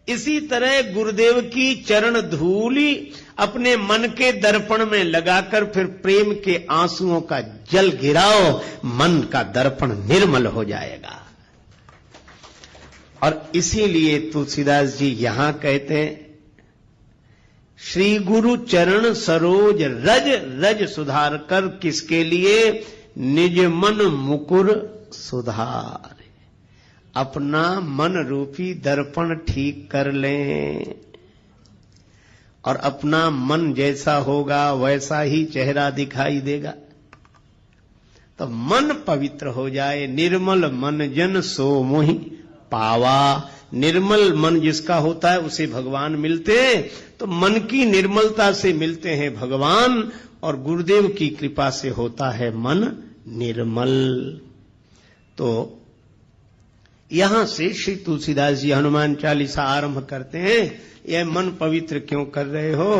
इसी तरह गुरुदेव की चरण धूली अपने मन के दर्पण में लगाकर फिर प्रेम के आंसुओं का जल गिराओ, मन का दर्पण निर्मल हो जाएगा। और इसीलिए तुलसीदास जी यहां कहते हैं, श्री गुरु चरण सरोज रज रज सुधार कर, किसके लिए? निज मन मुकुर सुधार। अपना मन रूपी दर्पण ठीक कर लें और अपना मन जैसा होगा वैसा ही चेहरा दिखाई देगा। तो मन पवित्र हो जाए। निर्मल मन जन सो मोहि पावा। निर्मल मन जिसका होता है उसे भगवान मिलते हैं। तो मन की निर्मलता से मिलते हैं भगवान, और गुरुदेव की कृपा से होता है मन निर्मल। तो यहां से श्री तुलसीदास जी हनुमान चालीसा आरंभ करते हैं। यह मन पवित्र क्यों कर रहे हो?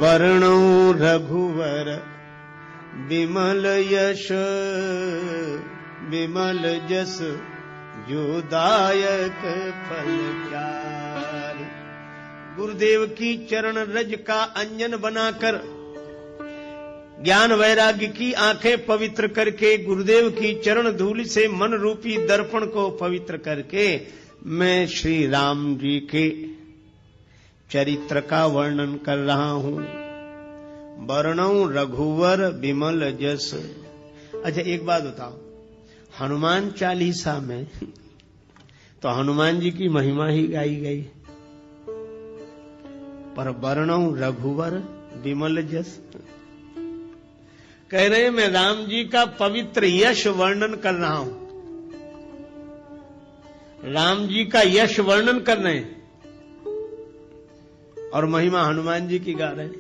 वर्णो रघुवर विमल यश विमल जस जो दायक फल चारि। गुरुदेव की चरण रज का अंजन बनाकर, ज्ञान वैराग्य की आंखें पवित्र करके, गुरुदेव की चरण धूलि से मन रूपी दर्पण को पवित्र करके, मैं श्री राम जी के चरित्र का वर्णन कर रहा हूं। वर्णौ रघुवर विमल जस। अच्छा एक बात बताओ, हनुमान चालीसा में तो हनुमान जी की महिमा ही गाई गई, पर वर्णौ रघुवर विमल जस कह रहे हैं मैं राम जी का पवित्र यश वर्णन कर रहा हूं। राम जी का यश वर्णन कर रहे हैं और महिमा हनुमान जी की गा रहे हैं।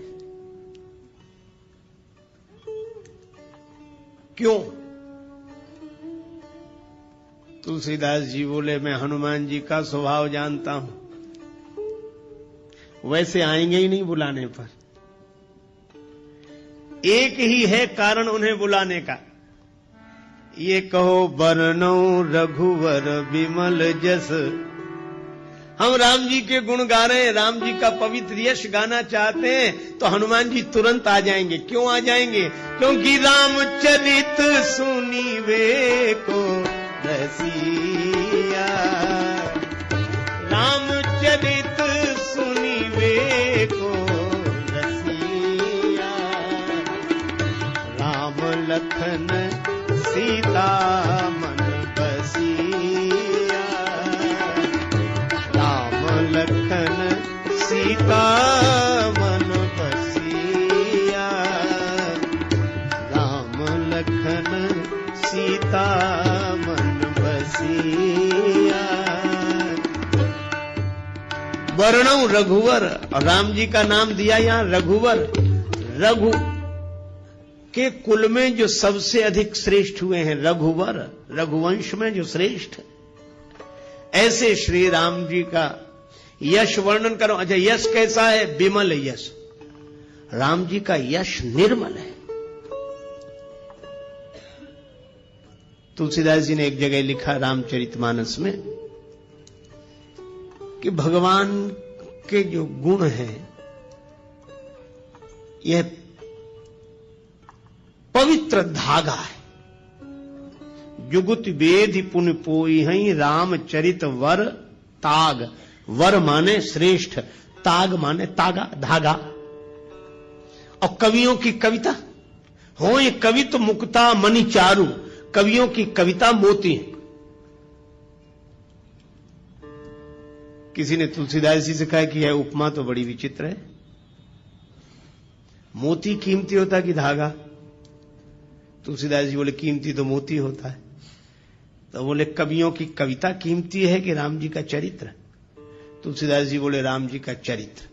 क्यों? तुलसीदास जी बोले मैं हनुमान जी का स्वभाव जानता हूं, वैसे आएंगे ही नहीं बुलाने पर। एक ही है कारण उन्हें बुलाने का। ये कहो वर्णौ रघुवर विमल जस। हम राम जी के गुण गा रहे हैं, राम जी का पवित्र यश गाना चाहते हैं, तो हनुमान जी तुरंत आ जाएंगे। क्यों आ जाएंगे? क्योंकि रामचरित सुनीवे को रसिया। रामचरित सुनीवे को रसिया। राम लखन सीता मन बसिया। राम लखन सीता मन बसिया। राम लखन सीता मन बसिया। वर्णौ रघुवर, और राम जी का नाम दिया यहां रघुवर। रघु के कुल में जो सबसे अधिक श्रेष्ठ हुए हैं रघुवर, रघुवंश में जो श्रेष्ठ, ऐसे श्री राम जी का यश वर्णन करो। अच्छा यश कैसा है? विमल यश। राम जी का यश निर्मल है। तुलसीदास जी ने एक जगह लिखा रामचरितमानस में कि भगवान के जो गुण हैं यह पवित्र धागा है। जुगुत वेद पुन पोई हई रामचरित वर ताग। वर माने श्रेष्ठ, ताग माने तागा, धागा। और कवियों की कविता हो ये कवित मुक्ता मणि चारु। कवियों की कविता मोती है। किसी ने तुलसीदास जी से कहा कि यह उपमा तो बड़ी विचित्र है, मोती कीमती होता कि धागा? तुलसीदास जी बोले कीमती तो मोती होता है। तो बोले कवियों की कविता कीमती है कि राम जी का चरित्र? तुलसीदास जी बोले राम जी का चरित्र।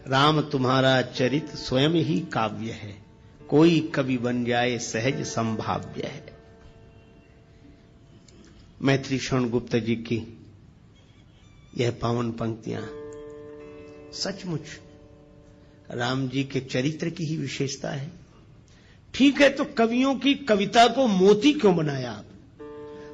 राम तुम्हारा चरित्र स्वयं ही काव्य है, कोई कवि बन जाए सहज संभाव्य है। मैत्री शरण गुप्त जी की यह पावन पंक्तियां सचमुच राम जी के चरित्र की ही विशेषता है। ठीक है, तो कवियों की कविता को मोती क्यों बनाया आप?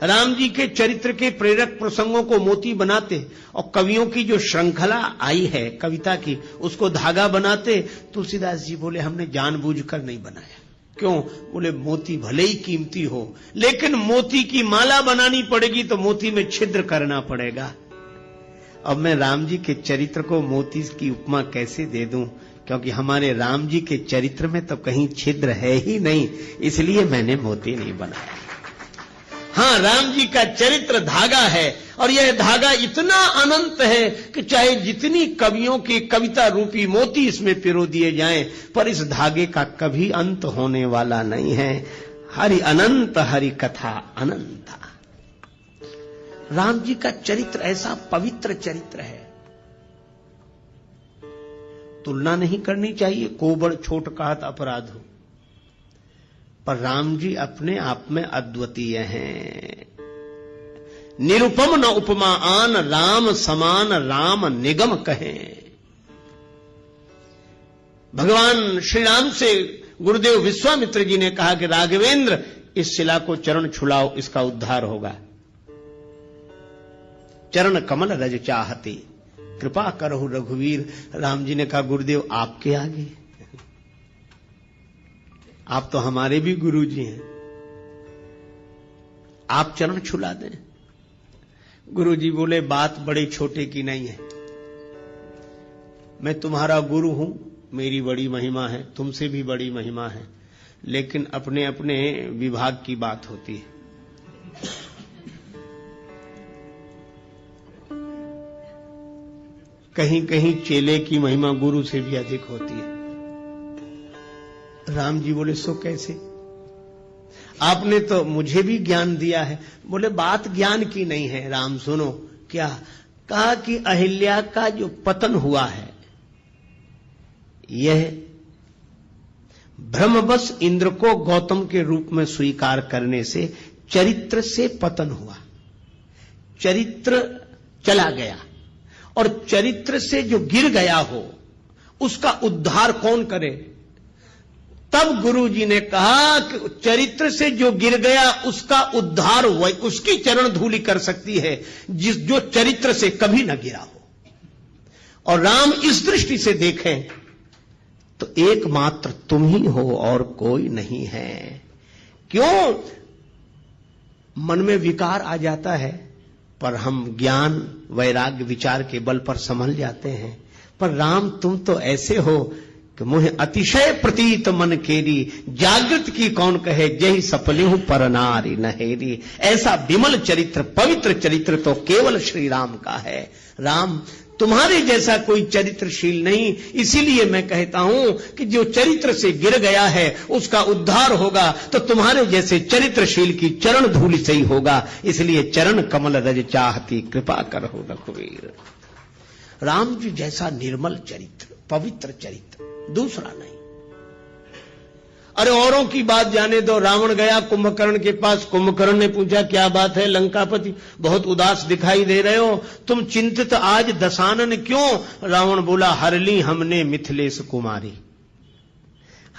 राम जी के चरित्र के प्रेरक प्रसंगों को मोती बनाते और कवियों की जो श्रृंखला आई है कविता की उसको धागा बनाते। तुलसीदास जी बोले हमने जानबूझकर नहीं बनाया। क्यों? बोले मोती भले ही कीमती हो लेकिन मोती की माला बनानी पड़ेगी तो मोती में छिद्र करना पड़ेगा। अब मैं राम जी के चरित्र को मोती की उपमा कैसे दे दूं, क्योंकि हमारे राम जी के चरित्र में तो कहीं छिद्र है ही नहीं, इसलिए मैंने मोती नहीं बनाया। हाँ, राम जी का चरित्र धागा है और यह धागा इतना अनंत है कि चाहे जितनी कवियों की कविता रूपी मोती इसमें पिरो दिए जाएं, पर इस धागे का कभी अंत होने वाला नहीं है। हरि अनंत हरि कथा अनंता। राम जी का चरित्र ऐसा पवित्र चरित्र है, तुलना नहीं करनी चाहिए, कोबड़ छोट कहत अपराध हो, पर राम जी अपने आप में अद्वितीय हैं। निरुपम न उपमा आन राम समान राम निगम कहें। भगवान श्री राम से गुरुदेव विश्वामित्र जी ने कहा कि राघवेंद्र इस शिला को चरण छुलाओ, इसका उद्धार होगा। चरण कमल रज चाहते कृपा करहु रघुवीर। राम जी ने कहा गुरुदेव आपके आगे, आप तो हमारे भी गुरु जी हैं, आप चरण छुला दें। गुरु जी बोले बात बड़े छोटे की नहीं है, मैं तुम्हारा गुरु हूं, मेरी बड़ी महिमा है, तुमसे भी बड़ी महिमा है, लेकिन अपने अपने विभाग की बात होती है। कहीं कहीं चेले की महिमा गुरु से भी अधिक होती है। राम जी बोले सो कैसे? आपने तो मुझे भी ज्ञान दिया है। बोले बात ज्ञान की नहीं है राम, सुनो। क्या कहा कि अहिल्या का जो पतन हुआ है यह भ्रमवश इंद्र को गौतम के रूप में स्वीकार करने से चरित्र से पतन हुआ, चरित्र चला गया, और चरित्र से जो गिर गया हो उसका उद्धार कौन करे? तब गुरु जी ने कहा कि चरित्र से जो गिर गया उसका उद्धार उसकी चरण धूलि कर सकती है जो चरित्र से कभी न गिरा हो। और राम इस दृष्टि से देखें तो एकमात्र तुम ही हो और कोई नहीं है। क्यों? मन में विकार आ जाता है पर हम ज्ञान वैराग्य विचार के बल पर संभल जाते हैं। पर राम तुम तो ऐसे हो कि मुझे अतिशय प्रतीत मन केरी, जागृत की कौन कहे जही सफलिहु पर नारी नहेरी। ऐसा विमल चरित्र पवित्र चरित्र तो केवल श्री राम का है। राम तुम्हारे जैसा कोई चरित्रशील नहीं, इसीलिए मैं कहता हूं कि जो चरित्र से गिर गया है उसका उद्धार होगा तो तुम्हारे जैसे चरित्रशील की चरण धूलि से ही होगा। इसलिए चरण कमल रज चाहती कृपा करहु रघुवीर। राम जी जैसा निर्मल चरित्र, पवित्र चरित्र दूसरा नहीं। अरे औरों की बात जाने दो। रावण गया कुंभकर्ण के पास, कुंभकर्ण ने पूछा क्या बात है लंकापति, बहुत उदास दिखाई दे रहे हो, तुम चिंतित आज दशानन क्यों? रावण बोला हर ली हमने मिथिलेश कुमारी,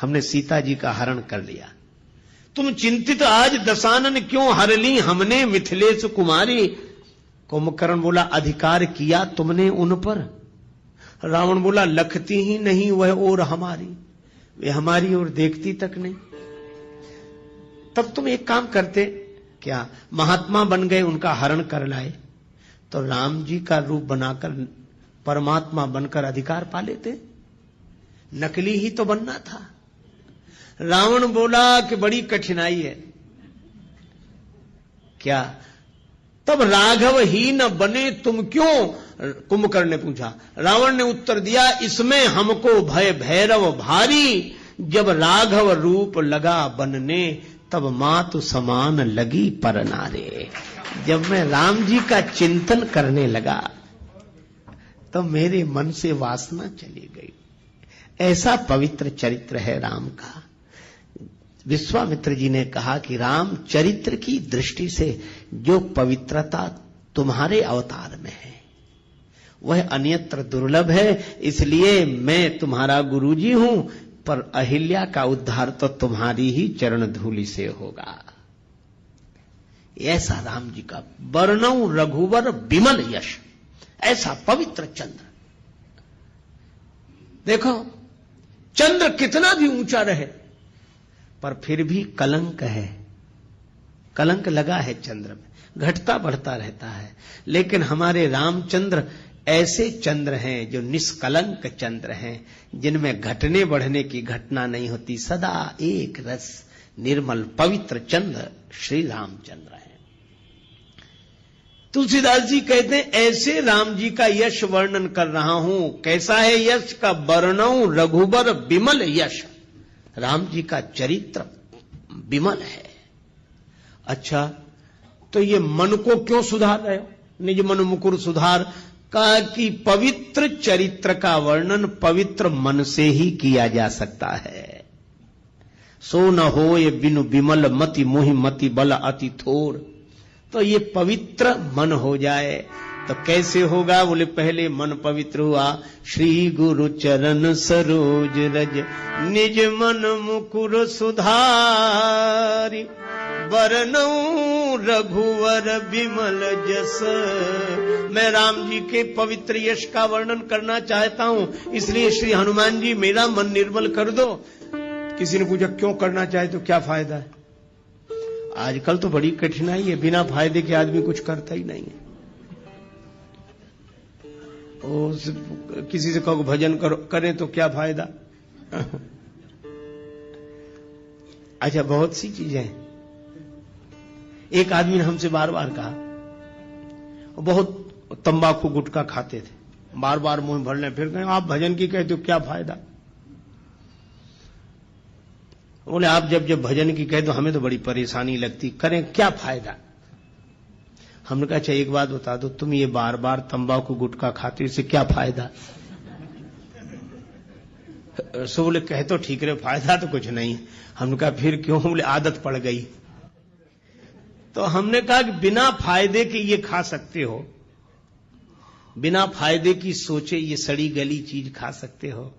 हमने सीता जी का हरण कर लिया। तुम चिंतित आज दशानन क्यों, हर ली हमने मिथिलेश कुमारी। कुंभकर्ण बोला अधिकार किया तुमने उन पर? रावण बोला लखती ही नहीं वह और हमारी, वे हमारी ओर देखती तक नहीं। तब तुम एक काम करते, क्या महात्मा बन गए, उनका हरण कर लाए, तो राम जी का रूप बनाकर परमात्मा बनकर अधिकार पा लेते। नकली ही तो बनना था। रावण बोला कि बड़ी कठिनाई है। क्या? तब राघव ही न बने तुम क्यों? कुंभकर्ण ने पूछा। रावण ने उत्तर दिया इसमें हमको भय भैरव भारी, जब राघव रूप लगा बनने तब मातु समान लगी पर नारे। जब मैं राम जी का चिंतन करने लगा तो मेरे मन से वासना चली गई। ऐसा पवित्र चरित्र है राम का। विश्वामित्र जी ने कहा कि राम चरित्र की दृष्टि से जो पवित्रता तुम्हारे अवतार में है वह अन्यत्र दुर्लभ है, इसलिए मैं तुम्हारा गुरुजी हूं, पर अहिल्या का उद्धार तो तुम्हारी ही चरण धूलि से होगा। ऐसा राम जी का वर्णौ रघुवर विमल यश, ऐसा पवित्र चंद्र। देखो चंद्र कितना भी ऊंचा रहे पर फिर भी कलंक है, कलंक लगा है चंद्र में, घटता बढ़ता रहता है। लेकिन हमारे रामचंद्र ऐसे चंद्र हैं जो निष्कलंक चंद्र हैं, जिनमें घटने बढ़ने की घटना नहीं होती, सदा एक रस निर्मल पवित्र चंद्र श्री रामचंद्र हैं। तुलसीदास जी कहते हैं ऐसे राम जी का यश वर्णन कर रहा हूं। कैसा है यश का? वर्णौ रघुबर विमल यश, राम जी का चरित्र विमल है। अच्छा, तो ये मन को क्यों सुधार रहे हो? निज मन मुकुर सुधार का कि पवित्र चरित्र का वर्णन पवित्र मन से ही किया जा सकता है। सो न होय बिनु विमल मति मोहि मति बल अति थोर। तो ये पवित्र मन हो जाए तो कैसे होगा? बोले पहले मन पवित्र हुआ, श्री गुरु चरण सरोज रज निज मन मुकुर सुधारी, वर्णौ रघुवर विमल जस। मैं राम जी के पवित्र यश का वर्णन करना चाहता हूं, इसलिए श्री हनुमान जी मेरा मन निर्मल कर दो। किसी ने पूछा क्यों करना चाहे तो क्या फायदा है? आजकल तो बड़ी कठिनाई है, बिना फायदे के आदमी कुछ करता ही नहीं है। किसी से कहो भजन करो, करें तो क्या फायदा? अच्छा, बहुत सी चीजें हैं। एक आदमी ने हमसे बार बार कहा, बहुत तंबाकू गुटखा खाते थे, बार बार मुंह भरने, फिर कहें आप भजन की कहते हो क्या फायदा? बोले आप जब जब भजन की कहते हो हमें तो बड़ी परेशानी लगती, करें क्या फायदा? हमने कहा अच्छा एक बात बता दो, तुम ये बार बार तंबाकू गुटखा खाते हो, इससे क्या फायदा? सो बोले कहे तो ठीक रहे, फायदा तो कुछ नहीं। हमने कहा फिर क्यों? बोले आदत पड़ गई। तो हमने कहा कि बिना फायदे के ये खा सकते हो, बिना फायदे की सोचे ये सड़ी गली चीज खा सकते हो,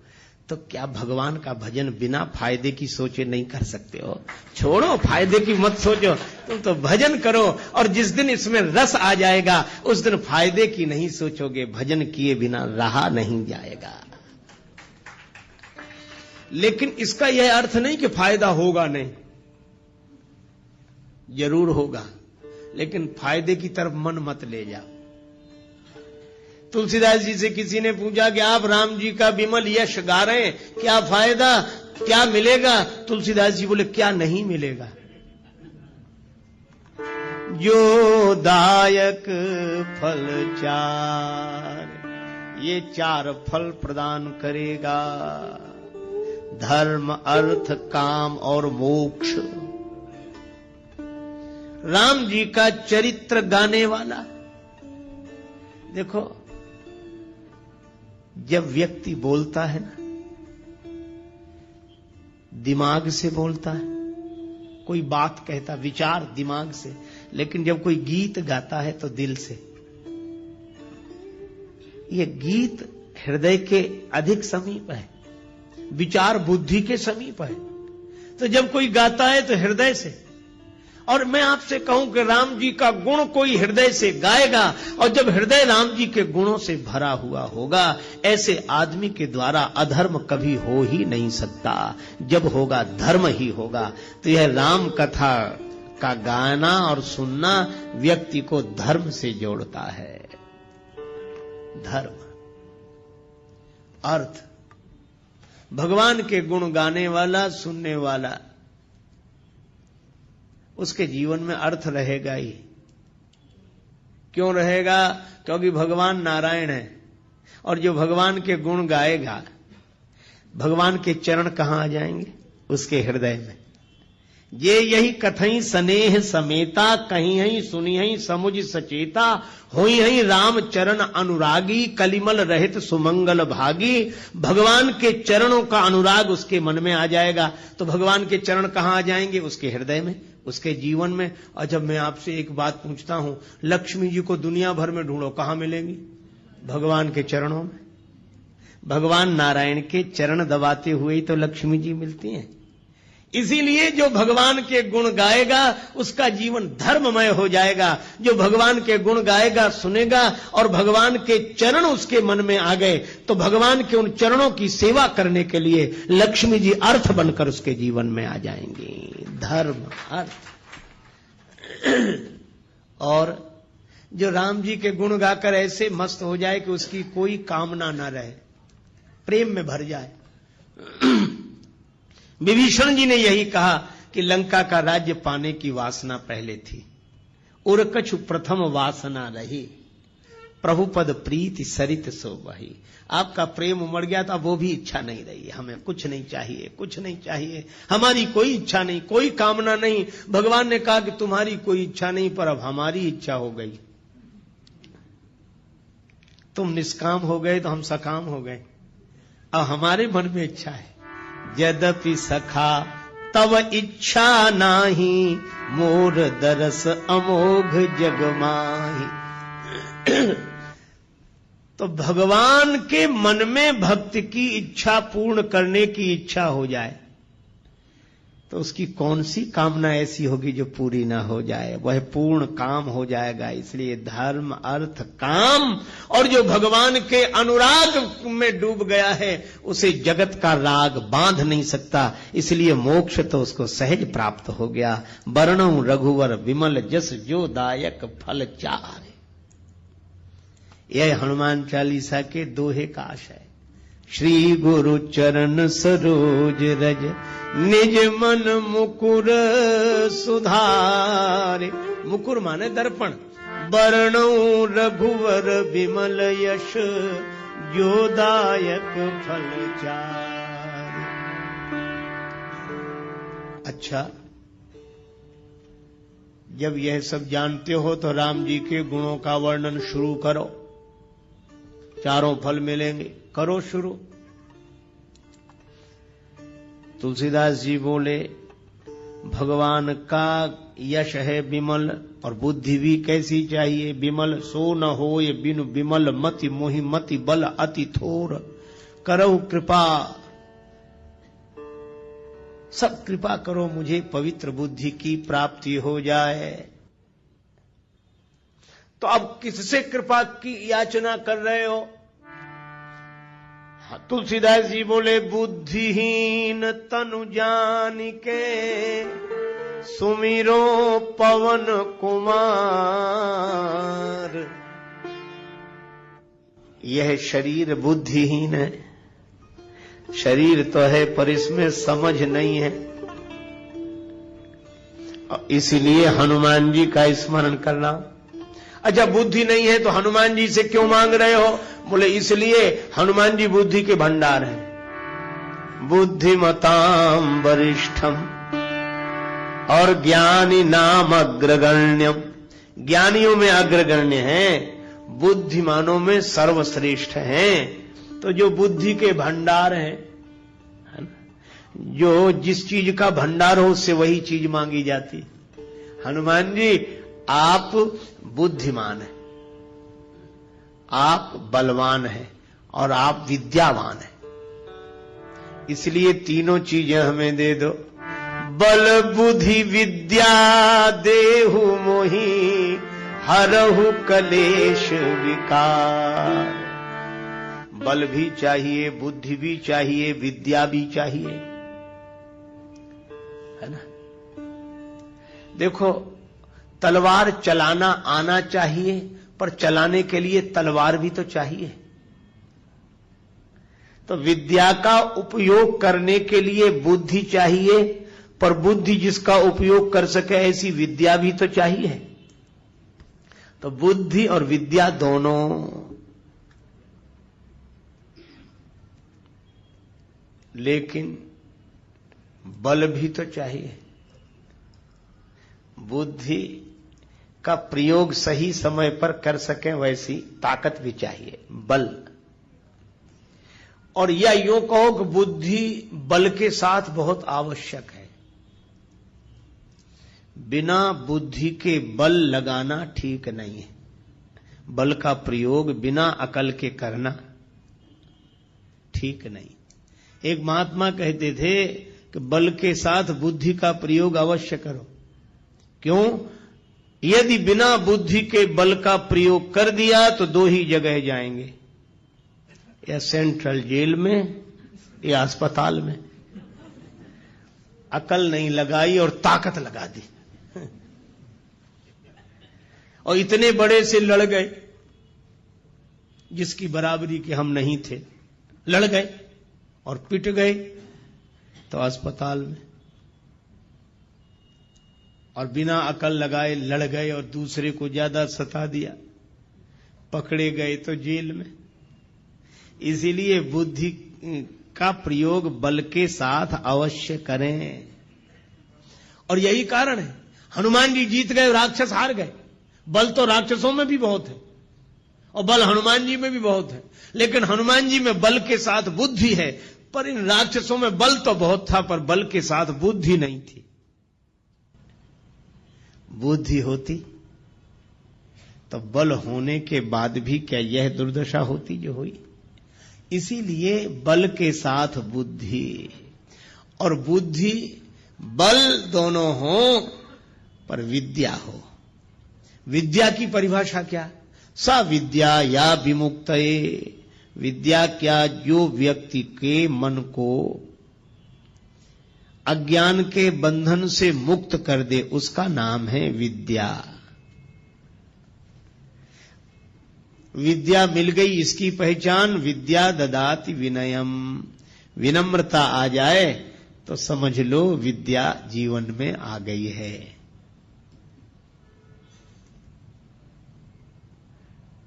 तो क्या भगवान का भजन बिना फायदे की सोचे नहीं कर सकते हो? छोड़ो फायदे की मत सोचो, तुम तो भजन करो, और जिस दिन इसमें रस आ जाएगा उस दिन फायदे की नहीं सोचोगे, भजन किए बिना रहा नहीं जाएगा। लेकिन इसका यह अर्थ नहीं कि फायदा होगा नहीं, जरूर होगा, लेकिन फायदे की तरफ मन मत ले जाओ। तुलसीदास जी से किसी ने पूछा कि आप राम जी का विमल यश गा रहे हैं, क्या फायदा, क्या मिलेगा? तुलसीदास जी बोले क्या नहीं मिलेगा? जो दायक फल चार, ये चार फल प्रदान करेगा, धर्म अर्थ काम और मोक्ष। राम जी का चरित्र गाने वाला। देखो जब व्यक्ति बोलता है ना, दिमाग से बोलता है, कोई बात कहता विचार दिमाग से, लेकिन जब कोई गीत गाता है तो दिल से। ये गीत हृदय के अधिक समीप है, विचार बुद्धि के समीप है। तो जब कोई गाता है तो हृदय से। और मैं आपसे कहूं कि राम जी का गुण कोई हृदय से गाएगा, और जब हृदय राम जी के गुणों से भरा हुआ होगा, ऐसे आदमी के द्वारा अधर्म कभी हो ही नहीं सकता। जब होगा धर्म ही होगा। तो यह राम कथा का गाना और सुनना व्यक्ति को धर्म से जोड़ता है। धर्म, अर्थ, भगवान के गुण गाने वाला, सुनने वाला, उसके जीवन में अर्थ रहेगा ही। क्यों रहेगा? क्योंकि भगवान नारायण है, और जो भगवान के गुण गाएगा, भगवान के चरण कहां आ जाएंगे? उसके हृदय में। ये यही कथई स्नेह समेता, कहीं हई सुनी हई समुझ सचेता, होई हई राम चरण अनुरागी, कलिमल रहित सुमंगल भागी। भगवान के चरणों का अनुराग उसके मन में आ जाएगा, तो भगवान के चरण कहां आ जाएंगे? उसके हृदय में, उसके जीवन में। और जब मैं आपसे एक बात पूछता हूं, लक्ष्मी जी को दुनिया भर में ढूंढो, कहां मिलेंगी? भगवान के चरणों में। भगवान नारायण के चरण दबाते हुए ही तो लक्ष्मी जी मिलती हैं। इसीलिए जो भगवान के गुण गाएगा उसका जीवन धर्ममय हो जाएगा। जो भगवान के गुण गाएगा, सुनेगा और भगवान के चरण उसके मन में आ गए तो भगवान के उन चरणों की सेवा करने के लिए लक्ष्मी जी अर्थ बनकर उसके जीवन में आ जाएंगी। धर्म, अर्थ। और जो राम जी के गुण गाकर ऐसे मस्त हो जाए कि उसकी कोई कामना ना रहे, प्रेम में भर जाए। विभीषण जी ने यही कहा कि लंका का राज्य पाने की वासना पहले थी, और कछु प्रथम वासना रही, प्रभु पद प्रीति सरित सो बही। आपका प्रेम उमड़ गया था, वो भी इच्छा नहीं रही। हमें कुछ नहीं चाहिए, कुछ नहीं चाहिए, हमारी कोई इच्छा नहीं, कोई कामना नहीं। भगवान ने कहा कि तुम्हारी कोई इच्छा नहीं, पर अब हमारी इच्छा हो गई। तुम निष्काम हो गए तो हम सकाम हो गए, अब हमारे मन में इच्छा है। यद्यपि सखा तब इच्छा नाही, मोर दरस अमोघ जग माही। तो भगवान के मन में भक्ति की इच्छा पूर्ण करने की इच्छा हो जाए तो उसकी कौन सी कामना ऐसी होगी जो पूरी ना हो जाए। वह पूर्ण काम हो जाएगा। इसलिए धर्म, अर्थ, काम, और जो भगवान के अनुराग में डूब गया है उसे जगत का राग बांध नहीं सकता। इसलिए मोक्ष तो उसको सहज प्राप्त हो गया। वर्णौ रघुवर विमल जस जो दायक फल चार। यह हनुमान चालीसा के दोहे का आशय। श्री गुरु चरण सरोज रज, निज मन मुकुर सुधारे। मुकुर माने दर्पण। वर्णौ रघुवर विमल यश, जो दायक फल चारे। अच्छा, जब यह सब जानते हो तो राम जी के गुणों का वर्णन शुरू करो। चारों फल मिलेंगे, करो शुरू। तुलसीदास जी बोले भगवान का यश है विमल, और बुद्धि भी कैसी चाहिए? विमल सो न होय बिनु विमल मति, मोहि मति बल अति थोर। करहु कृपा, सब कृपा करो मुझे पवित्र बुद्धि की प्राप्ति हो जाए। तो अब किससे कृपा की याचना कर रहे हो? तुलसीदास जी बोले बुद्धिहीन तनु जान के, सुमिरो पवन कुमार। यह शरीर बुद्धिहीन है, शरीर तो है पर इसमें समझ नहीं है, इसलिए हनुमान जी का स्मरण करना। अच्छा, बुद्धि नहीं है तो हनुमान जी से क्यों मांग रहे हो? बोले इसलिए हनुमान जी बुद्धि के भंडार हैं। बुद्धिमताम वरिष्ठम और ज्ञानी नाम अग्रगण्यम। ज्ञानियों में अग्रगण्य हैं, बुद्धिमानों में सर्वश्रेष्ठ हैं। तो जो बुद्धि के भंडार हैं, है ना, जो जिस चीज का भंडार हो उससे वही चीज मांगी जाती। हनुमान जी आप बुद्धिमान हैं, आप बलवान हैं और आप विद्यावान हैं, इसलिए तीनों चीजें हमें दे दो। बल बुद्धि विद्या देहु मोहि, हरहु कलेश विकार। बल भी चाहिए, बुद्धि भी चाहिए, विद्या भी चाहिए, है ना। देखो, तलवार चलाना आना चाहिए, पर चलाने के लिए तलवार भी तो चाहिए। तो विद्या का उपयोग करने के लिए बुद्धि चाहिए, पर बुद्धि जिसका उपयोग कर सके ऐसी विद्या भी तो चाहिए। तो बुद्धि और विद्या दोनों, लेकिन बल भी तो चाहिए। बुद्धि का प्रयोग सही समय पर कर सकें वैसी ताकत भी चाहिए, बल। और या यूं कहो कि बुद्धि बल के साथ बहुत आवश्यक है। बिना बुद्धि के बल लगाना ठीक नहीं है। बल का प्रयोग बिना अकल के करना ठीक नहीं। एक महात्मा कहते थे कि बल के साथ बुद्धि का प्रयोग अवश्य करो। क्यों? यदि बिना बुद्धि के बल का प्रयोग कर दिया तो दो ही जगह जाएंगे, या सेंट्रल जेल में या अस्पताल में। अकल नहीं लगाई और ताकत लगा दी, और इतने बड़े से लड़ गए जिसकी बराबरी के हम नहीं थे, लड़ गए और पिट गए तो अस्पताल में, और बिना अकल लगाए लड़ गए और दूसरे को ज्यादा सता दिया, पकड़े गए तो जेल में। इसीलिए बुद्धि का प्रयोग बल के साथ अवश्य करें। और यही कारण है हनुमान जी जीत गए, राक्षस हार गए। बल तो राक्षसों में भी बहुत है और बल हनुमान जी में भी बहुत है, लेकिन हनुमान जी में बल के साथ बुद्धि है, पर इन राक्षसों में बल तो बहुत था पर बल के साथ बुद्धि नहीं थी। बुद्धि होती तो बल होने के बाद भी क्या यह दुर्दशा होती जो हुई। इसीलिए बल के साथ बुद्धि, और बुद्धि बल दोनों हो पर विद्या हो। विद्या की परिभाषा क्या? सा विद्या या विमुक्तये, विद्या क्या? जो व्यक्ति के मन को अज्ञान के बंधन से मुक्त कर दे, उसका नाम है विद्या। विद्या मिल गई, इसकी पहचान विद्या ददाति विनयम। विनम्रता आ जाए तो समझ लो विद्या जीवन में आ गई है।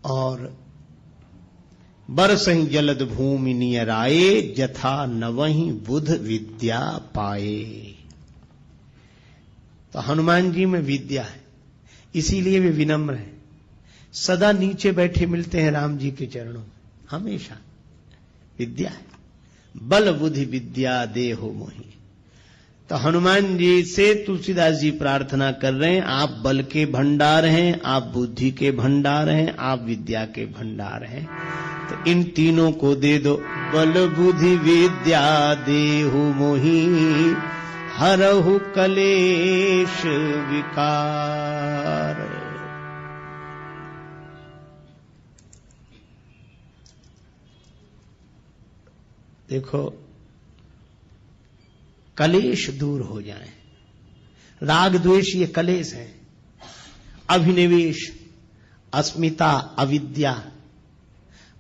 और बरसहि जलद भूमि नियराए, जथा नवहि बुध विद्या पाए। तो हनुमान जी में विद्या है, इसीलिए वे विनम्र हैं। सदा नीचे बैठे मिलते हैं राम जी के चरणों में, हमेशा विद्या है। बल बुद्धि विद्या देहो मोहि। तो हनुमान जी से तुलसीदास जी प्रार्थना कर रहे हैं, आप बल के भंडार हैं, आप बुद्धि के भंडार हैं, आप विद्या के भंडार हैं, तो इन तीनों को दे दो। बल बुद्धि विद्या देहु मोहि, हरहु कलेश विकार। देखो, कलेश दूर हो जाए। राग द्वेष ये कलेश है। अभिनिवेश, अस्मिता, अविद्या,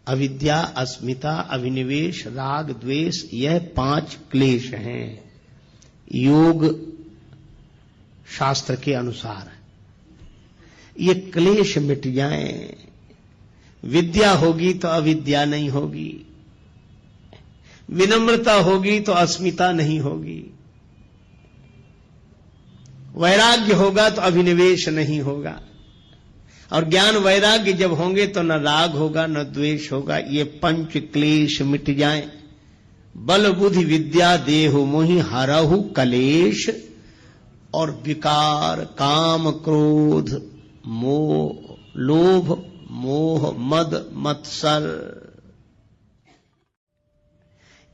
अविद्या, अस्मिता, अभिनिवेश, राग द्वेष, यह 5 क्लेश हैं योग शास्त्र के अनुसार। ये क्लेश मिट जाएं, विद्या होगी तो अविद्या नहीं होगी, विनम्रता होगी तो अस्मिता नहीं होगी, वैराग्य होगा तो अभिनिवेश नहीं होगा, और ज्ञान वैराग्य जब होंगे तो न राग होगा न द्वेष होगा। ये 5 क्लेश मिट जाएं। बल बुद्धि विद्या देहु मोहि, हरहु कलेश और विकार, काम क्रोध मोह, लोभ मोह मद मत्सर।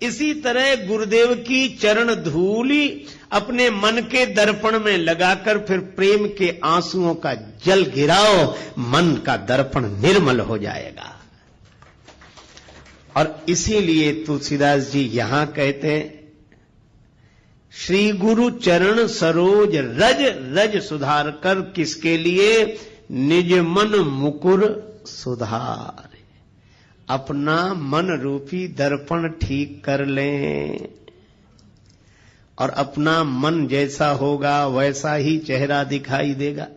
इसी तरह गुरुदेव की चरण धूली अपने मन के दर्पण में लगाकर फिर प्रेम के आंसुओं का जल गिराओ, मन का दर्पण निर्मल हो जाएगा। और इसीलिए तुलसीदास जी यहां कहते हैं, श्री गुरु चरण सरोज रज रज सुधार कर, किसके लिए? निज मन मुकुर सुधार। अपना मन रूपी दर्पण ठीक कर लें, और अपना मन जैसा होगा वैसा ही चेहरा दिखाई देगा।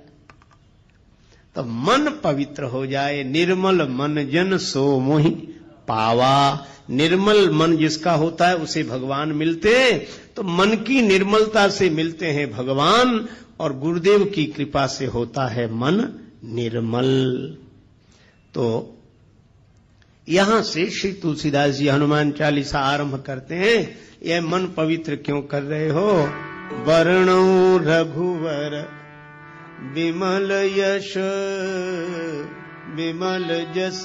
तो मन पवित्र हो जाए। निर्मल मन जन सो मोहि पावा। निर्मल मन जिसका होता है उसे भगवान मिलते हैं। तो मन की निर्मलता से मिलते हैं भगवान, और गुरुदेव की कृपा से होता है मन निर्मल। तो यहां से श्री तुलसीदास जी हनुमान चालीसा आरंभ करते हैं। यह मन पवित्र क्यों कर रहे हो? वर्णो रघुवर विमल यश, विमल जस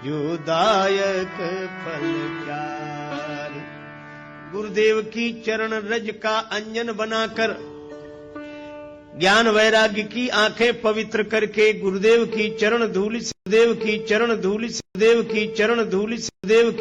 जो दायक फल चारि। गुरुदेव की चरण रज का अंजन बनाकर ज्ञान वैराग्य की आंखें पवित्र करके गुरुदेव की चरण धूलि से, गुरुदेव की चरण धूलि से, गुरुदेव की चरण धूलि से, गुरुदेव की